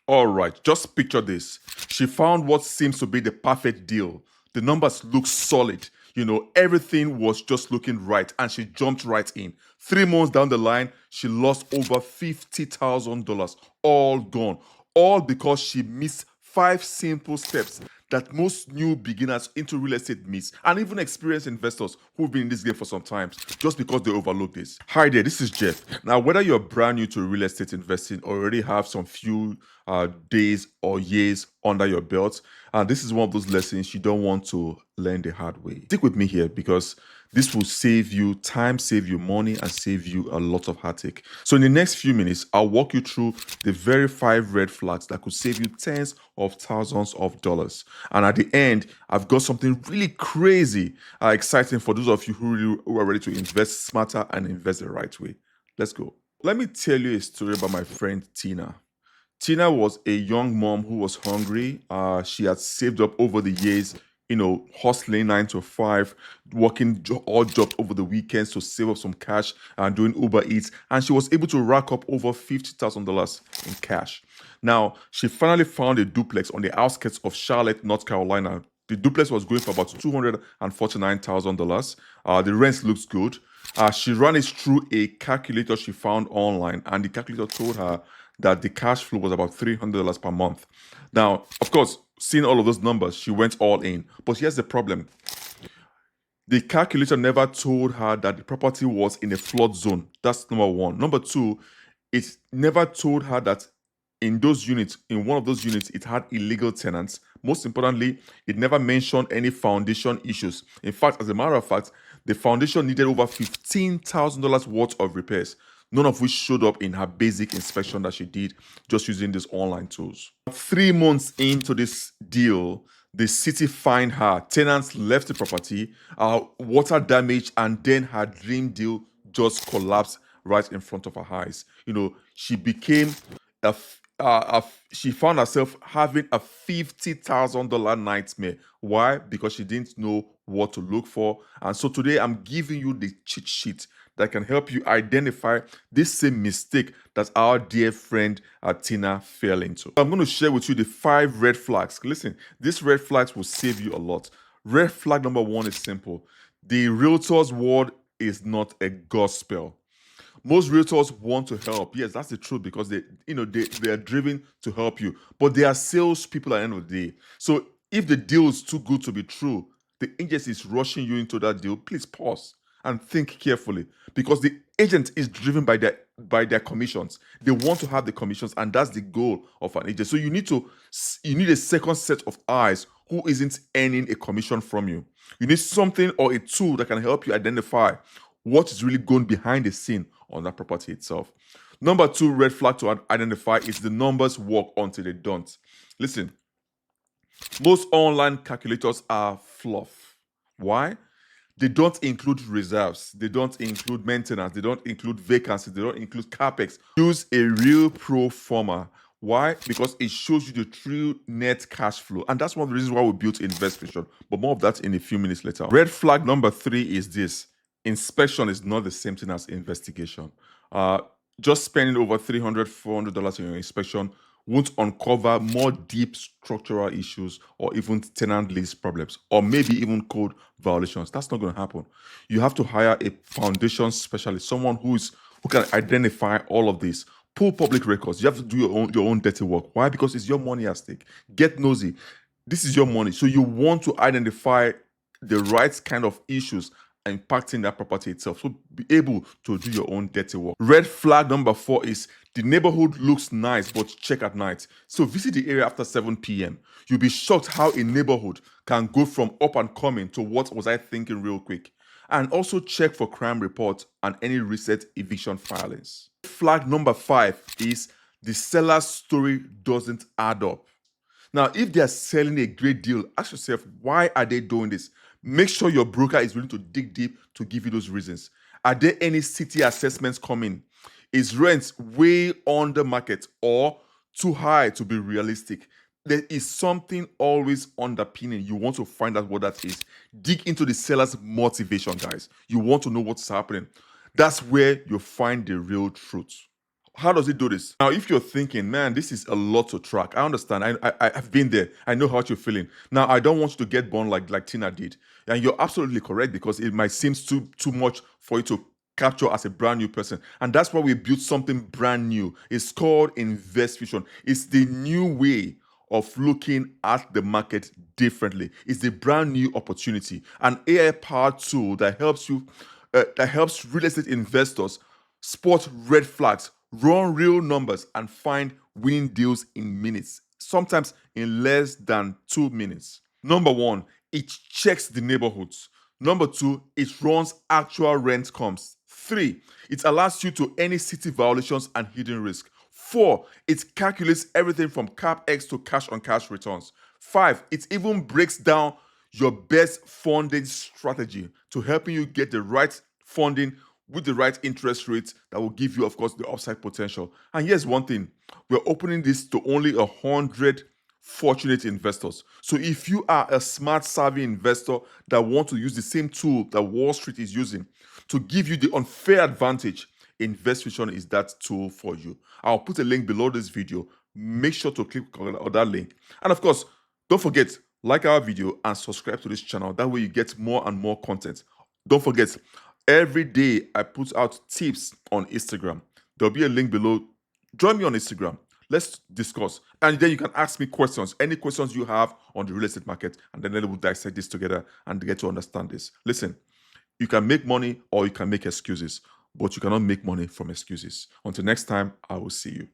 All right, just picture this. She found what seems to be the perfect deal. The numbers look solid. Everything was just looking right, and she jumped right in. 3 months down the line, she lost over $50,000, all gone. All because she missed 5 simple steps that most new beginners into real estate miss, and even experienced investors who've been in this game for some time, just because they overlook this. Hi there, this is Jeff. Now, whether you're brand new to real estate investing or already have some few days or years under your belt, this is one of those lessons you don't want to learn the hard way. Stick with me here because this will save you time, save you money, and save you a lot of heartache. So in the next few minutes, I'll walk you through the very 5 red flags that could save you tens of thousands of dollars. And at the end, I've got something really crazy, exciting for those of you who are ready to invest smarter and invest the right way. Let's go. Let me tell you a story about my friend Tina. Tina was a young mom who was hungry. She had saved up over the years, hustling 9 to 5, working odd jobs over the weekends to save up some cash and doing Uber Eats. And she was able to rack up over $50,000 in cash. Now, she finally found a duplex on the outskirts of Charlotte, North Carolina. The duplex was going for about $249,000. The rent looks good. She ran it through a calculator she found online, and the calculator told her that the cash flow was about $300 per month. Now, of course, seeing all of those numbers, she went all in. But here's the problem. The calculator never told her that the property was in a flood zone. That's number one. Number two, it never told her that in one of those units, it had illegal tenants. Most importantly, it never mentioned any foundation issues. In fact, as a matter of fact, the foundation needed over $15,000 worth of repairs, none of which showed up in her basic inspection that she did just using these online tools. 3 months into this deal, the city fined her. Tenants left the property, water damage, and then her dream deal just collapsed right in front of her eyes. She became she found herself having a $50,000 nightmare. Why? Because she didn't know what to look for. And so today I'm giving you the cheat sheet that can help you identify this same mistake that our dear friend Tina fell into. I'm going to share with you the 5 red flags. Listen, these red flags will save you a lot. Red flag number 1 is simple. The realtor's word is not a gospel. Most realtors want to help. Yes, that's the truth, because they are driven to help you. But they are salespeople at the end of the day. So if the deal is too good to be true, the agency is rushing you into that deal, please pause and think carefully, because the agent is driven by their commissions. They want to have the commissions, and that's the goal of an agent. So you need a second set of eyes who isn't earning a commission from you. You need something or a tool that can help you identify what is really going behind the scene on that property itself. Number 2 red flag to identify is the numbers work until they don't. Listen, most online calculators are fluff. Why? They don't include reserves. They don't include maintenance. They don't include vacancies. They don't include capex. Use a real pro forma. Why? Because it shows you the true net cash flow. And that's one of the reasons why we built InvestFusion. But more of that in a few minutes later. Red flag number 3 is this. Inspection is not the same thing as investigation. Just spending over $300, $400 in your inspection won't uncover more deep structural issues or even tenant lease problems, or maybe even code violations. That's not going to happen. You have to hire a foundation specialist, someone who can identify all of this. Pull public records. You have to do your own dirty work. Why? Because it's your money at stake. Get nosy. This is your money. So you want to identify the right kind of issues impacting that property itself. So be able to do your own dirty work. Red flag number 4 is the neighborhood looks nice, but check at night. So visit the area after 7 p.m. You'll be shocked how a neighborhood can go from up and coming to what was I thinking real quick. And also check for crime reports and any recent eviction filings. Flag number 5 is the seller's story doesn't add up. Now, if they are selling a great deal, ask yourself, why are they doing this? Make sure your broker is willing to dig deep to give you those reasons. Are there any city assessments coming? Is rent way under market or too high to be realistic? There is something always underpinning. You want to find out what that is. Dig into the seller's motivation, guys. You want to know what's happening. That's where you find the real truth. How does it do this? Now, if you're thinking, man, this is a lot to track, I understand. I've been there. I know how you're feeling. Now, I don't want you to get burned like Tina did. And you're absolutely correct, because it might seem too much for you to capture as a brand new person. And that's why we built something brand new. It's called InvestFusion. It's the new way of looking at the market differently. It's the brand new opportunity, an AI-powered tool that helps you, that helps real estate investors spot red flags, run real numbers, and find winning deals in minutes, sometimes in less than 2 minutes. Number one, it checks the neighborhoods. Number two, it runs actual rent comps. Three, it alerts you to any city violations and hidden risk. Four, it calculates everything from CapEx to cash on cash returns. Five, it even breaks down your best funding strategy to helping you get the right funding with the right interest rates that will give you, of course, the upside potential. And here's one thing: we're opening this to only 100 fortunate investors. So if you are a smart, savvy investor that want to use the same tool that Wall Street is using to give you the unfair advantage, InvestFusion is that tool for you. I'll put a link below this video. Make sure to click on that link. And of course, don't forget, like our video and subscribe to this channel. That way you get more and more content. Don't forget, every day I put out tips on Instagram. There'll be a link below. Join me on Instagram. Let's discuss. And then you can ask me questions, any questions you have on the real estate market, and then we'll dissect this together and get to understand this. Listen, you can make money or you can make excuses, but you cannot make money from excuses. Until next time, I will see you.